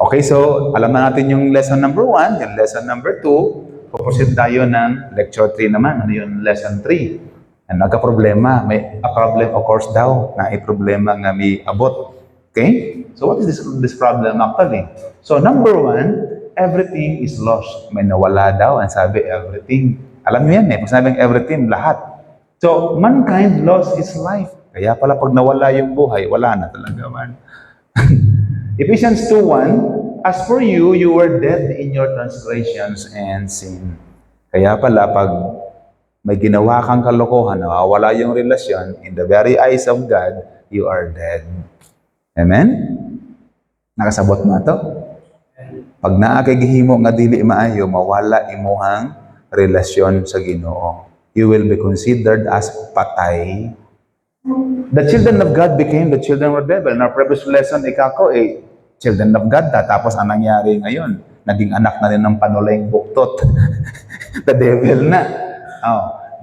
Okay, so alam na natin yung lesson number 1, yung lesson number 2. Puproceed tayo ng lecture 3 naman. Ano yung lesson 3? Ang nagka-problema, may a problem occurs daw na problema nga may abot. Okay? So what is this problem actually? So number 1, everything is lost. May nawala daw, ang sabi everything. Alam niyo yan eh, pag sinabing everything, lahat. So mankind lost his life. Kaya pala pag nawala yung buhay, wala na talaga man. Ephesians 2:1, as for you, you were dead in your transgressions and sin. Kaya pala, pag may ginawa kang kalokohan, nawawala yung relasyon, in the very eyes of God, you are dead. Amen? Nakasabot mo ito? Pag naakagihimo nga dili maayo, mawala imuhang relasyon sa Ginoo. You will be considered as patay. The children of God became the children of the devil. In our previous lesson, ikako, children of God, tapos ang nangyari ngayon, naging anak na rin ng panulayng buktot. The devil na.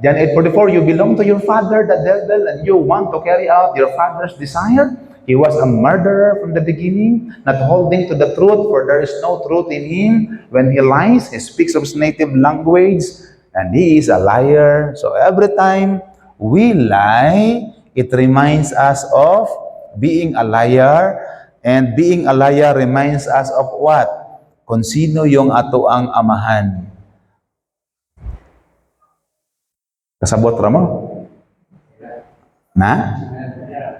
John 8:44, you belong to your father, the devil, and you want to carry out your father's desire. He was a murderer from the beginning, not holding to the truth, for there is no truth in him. When he lies, he speaks of his native language, and he is a liar. So every time we lie, it reminds us of being a liar. And being a liar reminds us of what? Kung sino yung ato ang amahan. Kasabot ra mo? Na?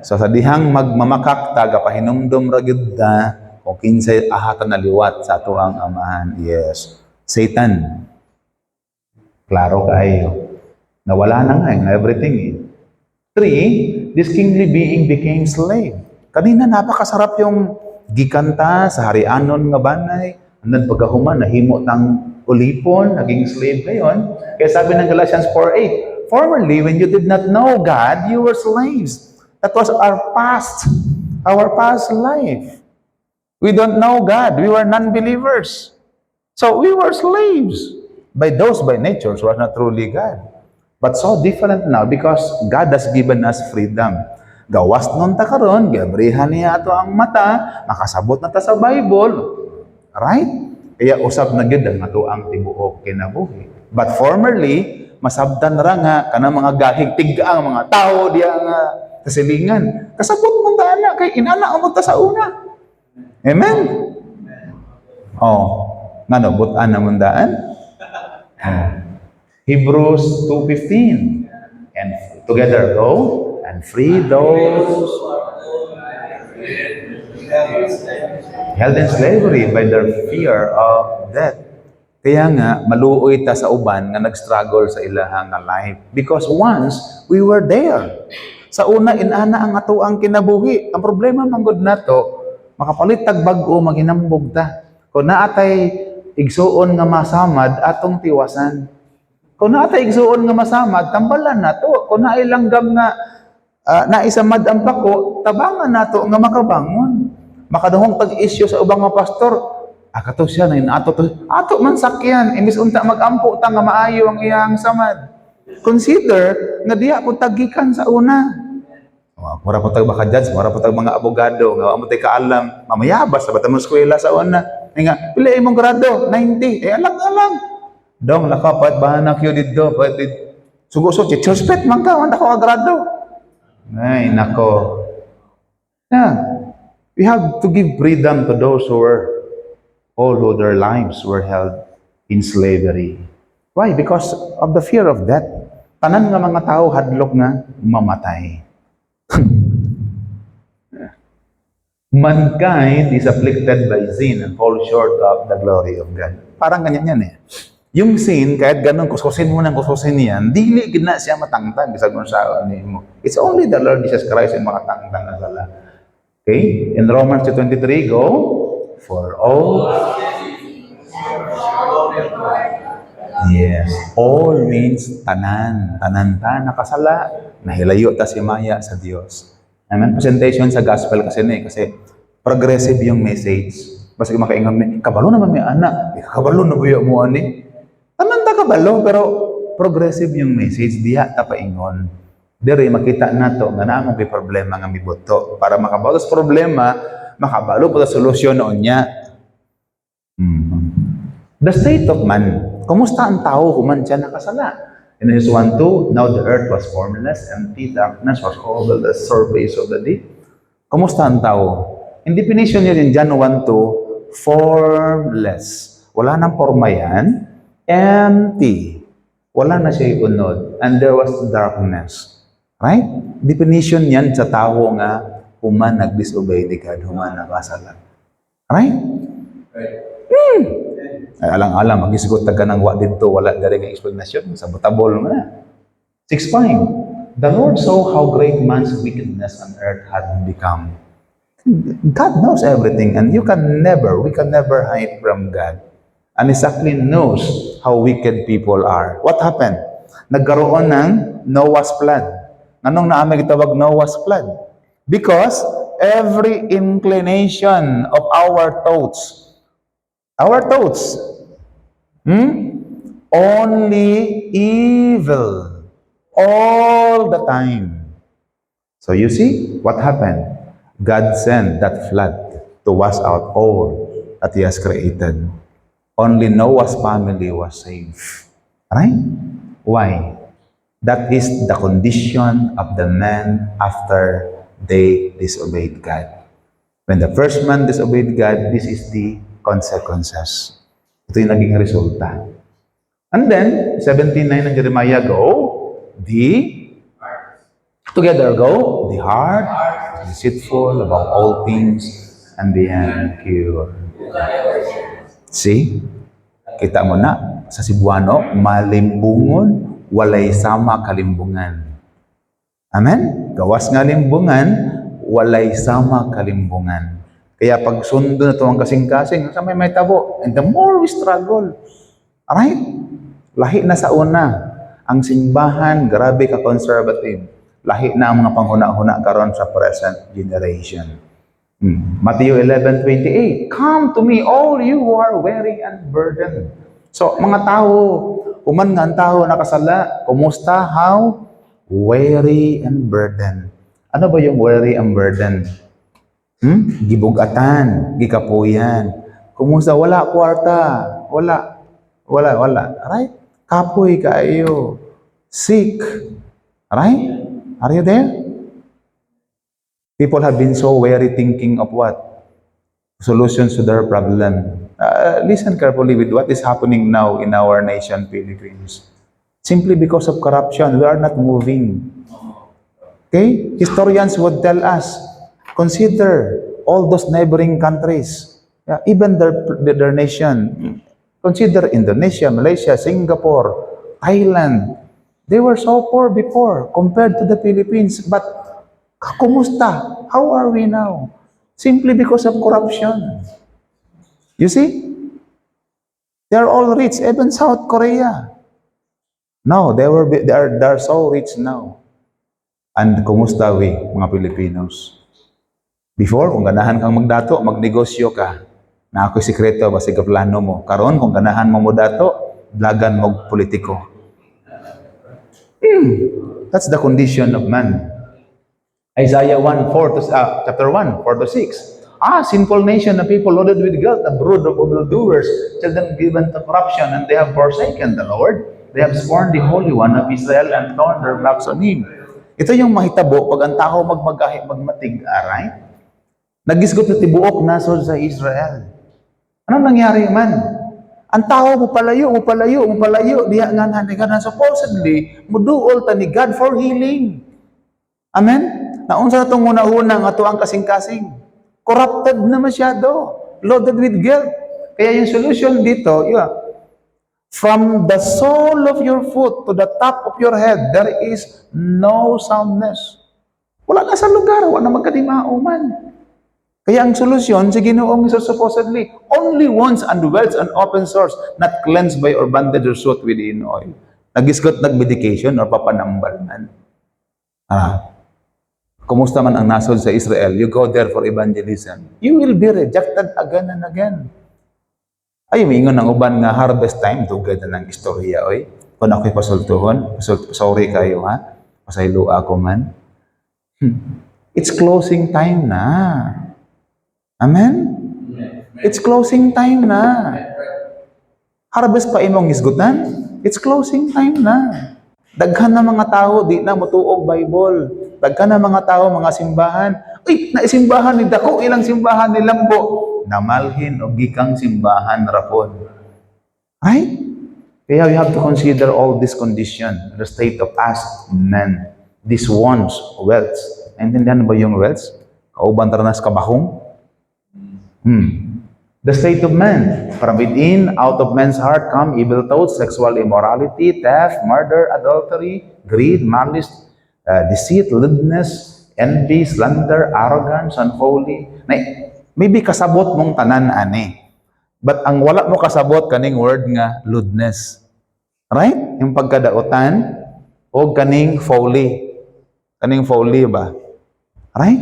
So sa dihang magmamakak taga pahinumdom ra gyud ta o kinsay ahatan na liwat sa ato ang amahan. Yes. Satan. Klaro kaayo. Nawala na nga everything. 3, this kingly being became slave. Kanina napakasarap yung gikanta sa harianon nga banay. And then pagkahuman, nahimo tang ulipon, naging slave ngayon. Kaya sabi ng Galatians 4:8, formerly, when you did not know God, you were slaves. That was our past life. We don't know God. We were non-believers. So we were slaves. By those by nature who are not truly God. But so different now because God has given us freedom. Gawas nun ta karon, gabrihan niya ato ang mata, makasabot na ta sa Bible. Right? Kaya usab na gyud ang ato ang tibuok kinabuhi. But formerly, masabdan ra nga kanang mga gahig tigang mga tao diya nga kasilingan. Kasabot man ta ana kay inana mo ta sa una. Amen. Ngano but-an na mun daan? Hebrews 2:15. And together go and free those held in slavery by their fear of death. Kaya nga, maluoy ta sa uban nga nag-struggle sa ilahang life. Because once, we were there. Sa una, inana ang ato ang kinabuhi. Ang problema manggod nato, makapalit tag bag-o, maghinambog ta. Kung naatay igsuon nga masamad, atong tiwasan. Kung naatay igsuon nga masamad, tambalan nato. Kung nailanggam nga naisamad ang pako, tabangan nato nga makabangon. Makadahong tag-issue sa ubang mga pastor, kato siya na ato man sakyan, imbis unta mag-ampo ta nga maayo ang iyang samad. Consider nga diha po tagikan sa una. Mura po tag maka-judge, mura po tag mga abogado, nga amo tay kaalam, mamayabas sa batang eskwela sa una. Nga, pila imong grado? 90. Alang-alang. Dong lakapat bahanak yo didto, pwede sugo-sugo chichospet man ka, wala ko grado. Ay nako. We have to give freedom to those who their lives were held in slavery. Why? Because of the fear of death. Tanan nga mga tao hadlok nga mamatay. Mankind is afflicted by sin and falls short of the glory of God. Parang ganyan yan eh. Yung sin, kahit ganun, kususin mo ng kususin niyan, dili gina siya matangtang sa kung saan mo. It's only the Lord Jesus Christ yung makatangtang na sala. Okay? In Romans 2:23, go. For all. Yes. All means tanan. Tanan ta, nakasala. Nahilayo ta si Maya sa Diyos. Amen? Presentation sa gospel kasi progressive yung message. Basta makaingon ni, kabalo naman may anak. Kabalo na buya mo ani. Tanan ta kabalo, pero progressive yung message. Diha ta paingon. Diri makita nato nga naa may problema nga mibuto. Para makabalo sa problema, makabalo po sa solusyon noon niya. The state of man. Kumusta ang tao human siya nakasala? In Genesis 1:2, now the earth was formless, empty, darkness was over the surface of the deep. Kumusta ang tao? In definition niya in John 1:2, formless. Wala nang forma yan. Empty. Wala na siya unod. And there was darkness. Right? Definition yan sa tao nga human nag-disobey ni God, human nakasala. Right? Ay, alang-alang, mag-isgot ka ng wa dito, wala galing explanation, sabotabol mo na. 6.5. The Lord saw how great man's wickedness on earth had become. God knows everything, and we can never hide from God. And exactly knows how wicked people are. What happened? Nagkaroon ng Noah's flood. Anong naamig tawag Noah's flood? Because every inclination of our thoughts, only evil all the time. So you see what happened? God sent that flood to wash out all that He has created. Only Noah's family was saved. Right? Why? That is the condition of the man after they disobeyed God. When the first man disobeyed God, this is the consequences. Ito yung naging resulta. And then, 17:9 ng Jeremiah, together go, the heart, deceitful above all things, and the end pure. See? Kita mo na, sa Cebuano, malimbungon, walay sama kalimbungan. Amen? Gawas nga limbungan, walay sama kalimbungan. Kaya pag sundo na ito ang kasing-kasing, sa may tabo, and the more we struggle, right? Lahi na sa una. Ang simbahan, grabe ka conservative. Lahi na ang mga panghuna-huna karon sa present generation. Matthew 11:28, come to me, all you who are weary and burdened. So, mga tao, human nga ang tao nakasala, kumusta? How? Weary and burdened. Ano ba yung weary and burdened? Gibugatan, gikapuyan. Kumusta? Wala kwarta. Wala. Right? Kapoy kayo. Sick. Right? Are you there? People have been so weary thinking of what? Solutions to their problem. Listen carefully with what is happening now in our nation, Philippines. Simply because of corruption, we are not moving. Okay? Historians would tell us, consider all those neighboring countries, even their nation. Consider Indonesia, Malaysia, Singapore, Thailand. They were so poor before compared to the Philippines. But kumusta? How are we now? Simply because of corruption. You see? They are all rich, even South Korea. No, they are so rich now. And kumusta we, mga Filipinos? Before, kung ganahan kang magdato, magnegosyo ka. Na ako'y sikreto, basta plano mo. Karon, kung ganahan mo dato, blagan mo politiko. That's the condition of man. Isaiah 1:4 chapter 1:4-6. Sinful nation, a people loaded with guilt, a brood of evildoers, children given to corruption, and they have forsaken the Lord. They have scorned the Holy One of Israel and torn their backs on Him. Ito yung mahitabo pag ang tao magmatig, right? Nagisgot na tibuok nasod sa Israel. Anong nangyari man? Ang tao mo palayo, diha nga na supposedly, muduol ta ni God for healing. Amen? Naunsa na itong una-una nga ito ang kasing-kasing. Corrupted na masyado. Loaded with guilt. Kaya yung solution dito, from the sole of your foot to the top of your head, there is no soundness. Wala na sa lugar, wala na magkadimao man. Kaya ang solusyon sa Ginoong Hesus supposedly, only once and wells an open source, not cleansed by or banded or soaked with in oil. Nagisgot nag-medication or papanambal man. Kumusta man ang nasod sa Israel, you go there for evangelism. You will be rejected again and again. Ay, mingon ng uban nga harvest time, dugay na ng istorya, oy. Kung ako'y pasultuhon, sorry kayo ha, pasaylo ako man. It's closing time na. Amen? It's closing time na. Harvest pa imong hisgutan? It's closing time na. Daghan na mga tao, di na mutuog Bible. Daghan na mga tao, mga simbahan. Uy, naisimbahan ni dako ilang simbahan ni Lambo. Namalhin o gikang simbahan rapon. Right? Kaya you have to consider all this condition, the state of us men. This wants wealth. Naintindihan ba yung wealth? Kauban taranas kabahong? The state of man. From within, out of man's heart come evil thoughts, sexual immorality, theft, murder, adultery, greed, malice, deceit, lewdness, envy, slander, arrogance, unholy. Maybe kasabot mong tanan ani. But ang wala mo kasabot kaning word nga lewdness. Right? Yung pagkadaotan o kaning folly. Kaning folly ba? Right?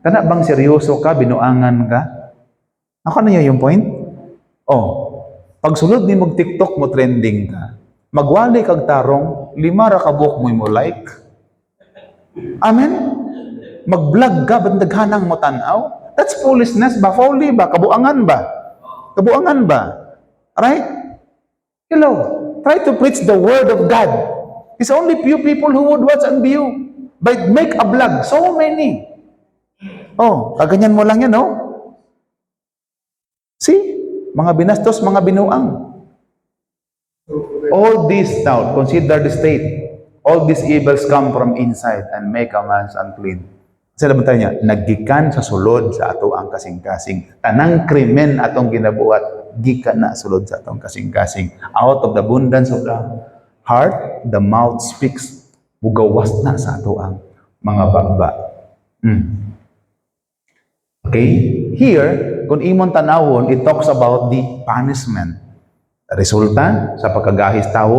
Kana bang seryoso ka, binuangan ka? Ako na yung point? Pag sulod ni mag TikTok mo trending ka, magwali kag tarong, 5 ra ka buhok mo like. Amen? Mag-vlog ka, bandaghanang mo tanaw. That's foolishness ba? Folly ba? Kabuangan ba? Kabuangan ba? Right? Hello. Try to preach the word of God. It's only few people who would watch and view. But make a vlog. So many. Kaganyan mo lang yan, no? See? Mga binastos, mga binuang. All this now, consider the state. All these evils come from inside and make a man unclean. Kasi naman tayo niya, naggikan sa sulod sa ato ang kasing-kasing. Tanang krimen atong ginabuhat, gikan na sulod sa atong kasing-kasing. Out of the abundance of the heart, the mouth speaks. Bugawas na sa ato ang mga bagba. Okay? Here, kung imong tanawon, it talks about the punishment. Resulta sa pagkagahis tao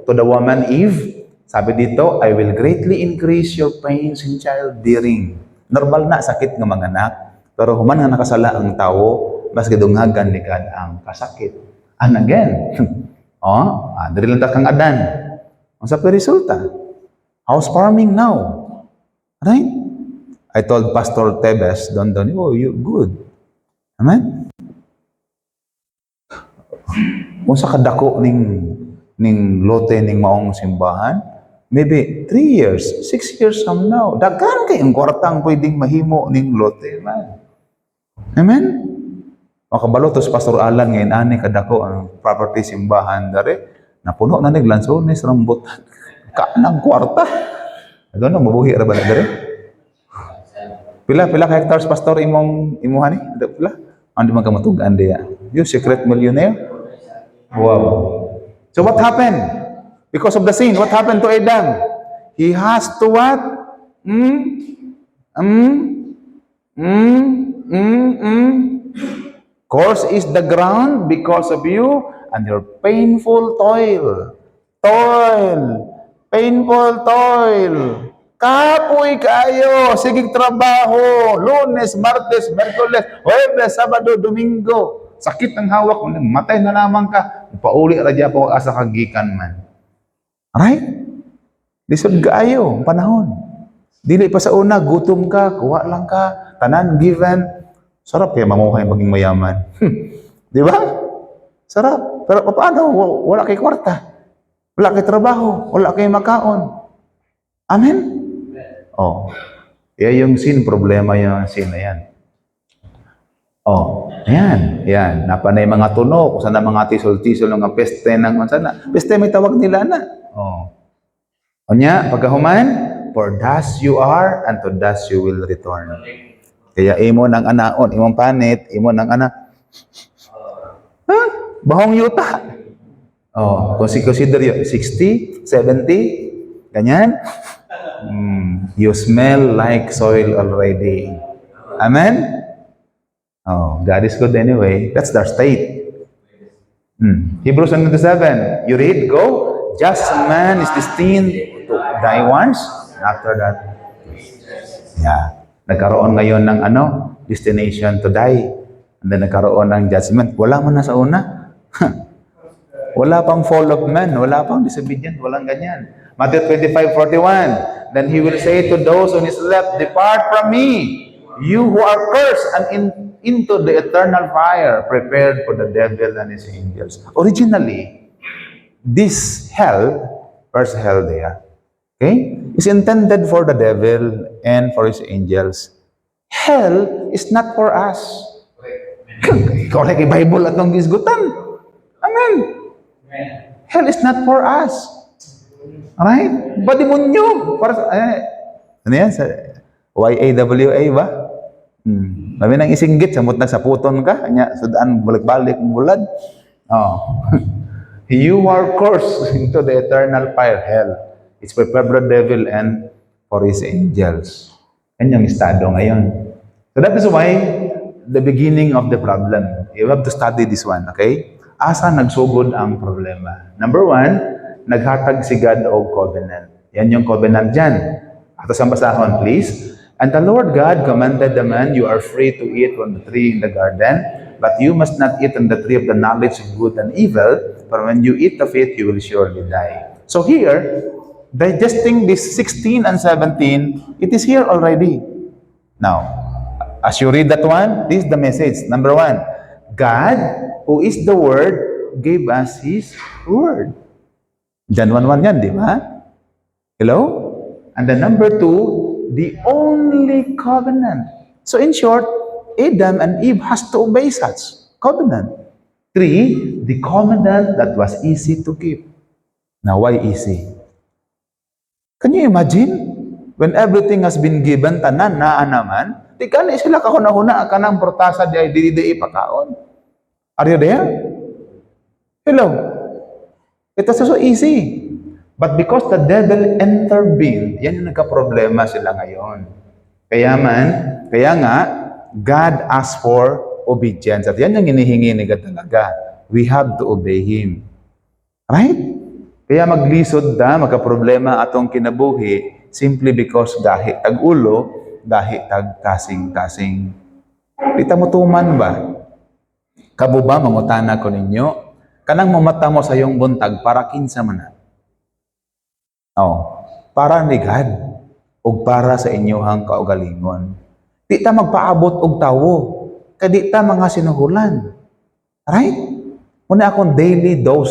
to the woman Eve, sabi dito, I will greatly increase your pains in childbearing. Normal na sakit ng mga anak, pero human nga nakasala ang tao, mas gidunghagan ni God ang kasakit. And again, diri lang ta kang adan. Ang sa resulta, house farming now. Right? I told Pastor Tebes, Don, you good. Amen? Kung sa kadako ning lote ning maong simbahan, maybe 3 years, 6 years from now, daghan kay ang kwartang pwedeng mahimo ning lote man. Amen? Makabalo to si Pastor Alan ngayon ani kadako ang property simbahan dere, napuno na nig lansones rambut. Kanang kwarta. Ano mabuhi ra ba dere? Pila ka hectares pastor imuhan ni? Pila? Andi man ka matugan diya. You secret millionaire? Wow. So what happened? Because of the sin, what happened to Adam? He has to what? Course is the ground because of you and your painful toil. Painful toil. Kapoy kayo, sigig trabaho, Lunes, Martes, Miyerkules, Huwebes, Sabado, Domingo. Sakit ang hawak, matay na naman ka. Pauli radya po asa kagikan man. Right? Lisod kaayo, panahon. Dili pa sa una, gutom ka, kuha lang ka, tanan, given. Sarap kaya mamuhay maging mayaman. Di ba? Sarap. Pero paano? Wala kay kwarta. Wala kay trabaho. Wala kay makaon. Amen? Kaya yung sin, problema yung sin na yan. Yan. Napanay mga tunog, sana mga tisol-tisol ng peste ng sana. Peste may tawag nila na. Onya, pagkahuman, for dust you are, and to dust you will return. Kaya imo ng anaon, imong panit, imo ng anak. Bahong yuta. Kung consider yun, 60, 70, ganyan. You smell like soil already. Amen? God is good anyway. That's their state. Hebrews 1:7. You read, go. Just man is destined to die once. After that, nagkaroon ngayon ng destination to die. And then nagkaroon ng judgment. Wala man na sa una. Wala pang fall of man. Wala pang disobedient. Walang ganyan. Matthew 25:41. Then he will say to those on his left, depart from me, you who are cursed, and into the eternal fire prepared for the devil and his angels. Originally, this hell, first hell there, okay, is intended for the devil and for his angels. Hell is not for us. Ikaw like Bible at nung gisgutan. Amen. Hell is not for us. Alright? Ba demonyo? Para sa, ano yan? Sa YAWA ba? Sabi nang isinggit, samot na sa puton ka, kanya, sudaan, balik-balik, bulad. Oh. You are cursed into the eternal fire, hell. It's prepared for the devil and for his angels. Yan yung estado ngayon. So that is why the beginning of the problem. You have to study this one, okay? Asa nagsugod ang problema? Number one, naghatag si God o covenant. Yan yung covenant dyan. Ato sa basahon, please. And the Lord God commanded the man, you are free to eat from the tree in the garden, but you must not eat on the tree of the knowledge of good and evil, for when you eat of it, you will surely die. So here, digesting this 16 and 17, it is here already. Now, as you read that one, this is the message. Number one, God, who is the Word, gave us His Word. John 1:1 yan, di ba? Hello? And then number two, the only covenant. So in short, Adam and Eve has to obey such covenant. Three, the covenant that was easy to keep. Now, why easy? Can you imagine? When everything has been given, tanan na naman, di ka na sila kahuna-huna ka ng protasa di ay di ipakaon. Are you there? Hello? It was so easy. But because the devil intervened, yan yung nagka-problema sila ngayon. Kaya nga, God asked for obedience. At yan yung hinihingi ni God talaga. We have to obey Him. Right? Kaya maglisod da, magka-problema atong kinabuhi, simply because dahi tag-ulo, dahi tag-kasing-kasing. Kita mo tuman ba? Kabo ba, mangutana ko ninyo? Kanang mamata mo sa iyong buntag, para kinsa man na. Oh, para ni God o para sa inyohang kaugalingon. Di ta magpaabot og tawo, kay di ta mga sinuhulan. Right? Muna akong daily dose.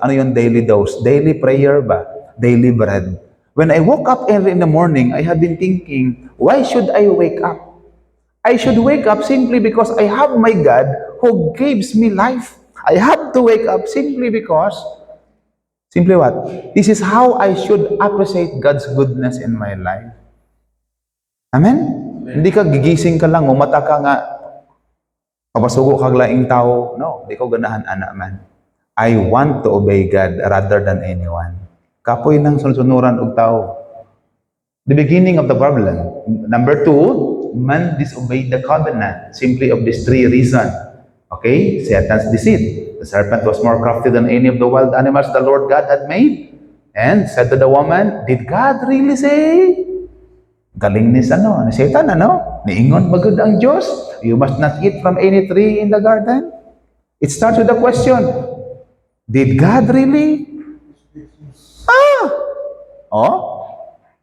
Ano yung daily dose? Daily prayer ba? Daily bread. When I woke up early in the morning, I have been thinking, why should I wake up? I should wake up simply because I have my God who gives me life. I have to wake up simply because simply what? This is how I should appreciate God's goodness in my life. Amen? Hindi ka gigising ka lang, umata ka nga, papasugo kag laing tao. No, di ko ganahan anak man. I want to obey God rather than anyone. Kapoy nang sunsunuran og tao. The beginning of the problem. Number two, man disobeyed the covenant simply of these three reasons. Okay? Satan's deceit. The serpent was more crafty than any of the wild animals the Lord God had made. And said to the woman, did God really say? Galing ni Satan, Niingon magud ang Diyos. You must not eat from any tree in the garden. It starts with a question. Did God really?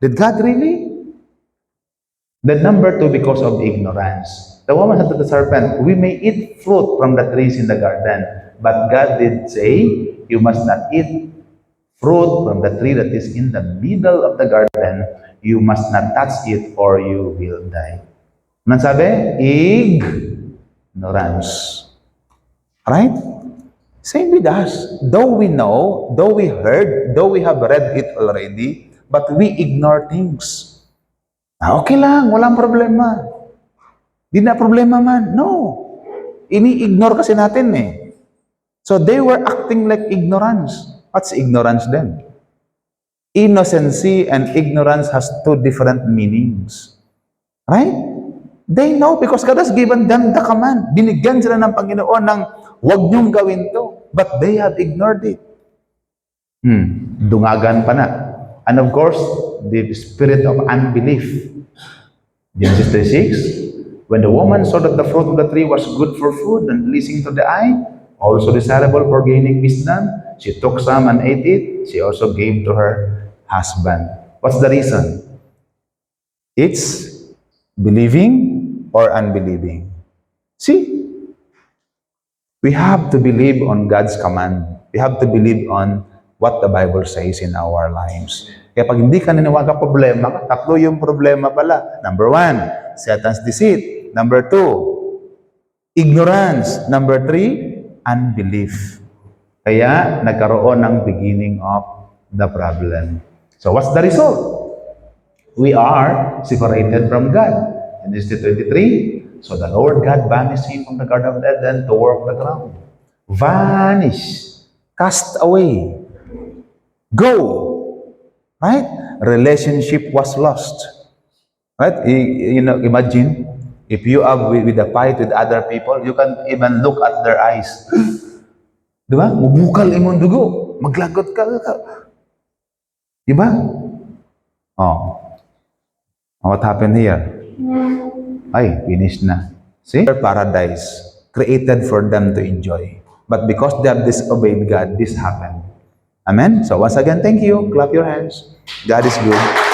Did God really? Then number two, because of ignorance. The woman said to the serpent, we may eat fruit from the trees in the garden, but God did say, you must not eat fruit from the tree that is in the middle of the garden. You must not touch it or you will die. Anong sabi? Ignorance. Right? Same with us. Though we know, though we heard, though we have read it already, but we ignore things. Okay lang, walang problema. Di na problema man. No. Ini-ignore kasi natin eh. So they were acting like ignorance. What's ignorance then? Innocency and ignorance has two different meanings. Right? They know because God has given them the command. Binigyan sila ng Panginoon ng huwag niyong gawin to. But they have ignored it. Dungagan pa na. And of course, the spirit of unbelief. Genesis 3:6, when the woman saw that the fruit of the tree was good for food and pleasing to the eye, also desirable for gaining wisdom, she took some and ate it. She also gave to her husband. What's the reason? It's believing or unbelieving. We have to believe on God's command. We have to believe on what the Bible says in our lives. Kaya pag hindi ka niniwala problema, tatlo yung problema pala. Number 1, Satan's deceit. Number 2, ignorance. Number 3, unbelief. Kaya nagkaroon ng beginning of the problem. So what's the result? We are separated from God. Genesis 23, so the Lord God banished him from the Garden of Eden to work the ground. Vanish. Cast away. Go. Right? Relationship was lost. Right? Imagine, if you are with a fight with other people, you can even look at their eyes. Diba? Mubukal imong dugo. Maglagot ka. Diba? Oh. What happened here? Ay, finished na. See? Paradise created for them to enjoy. But because they have disobeyed God, this happened. Amen? So once again, thank you. Clap your hands. God is good.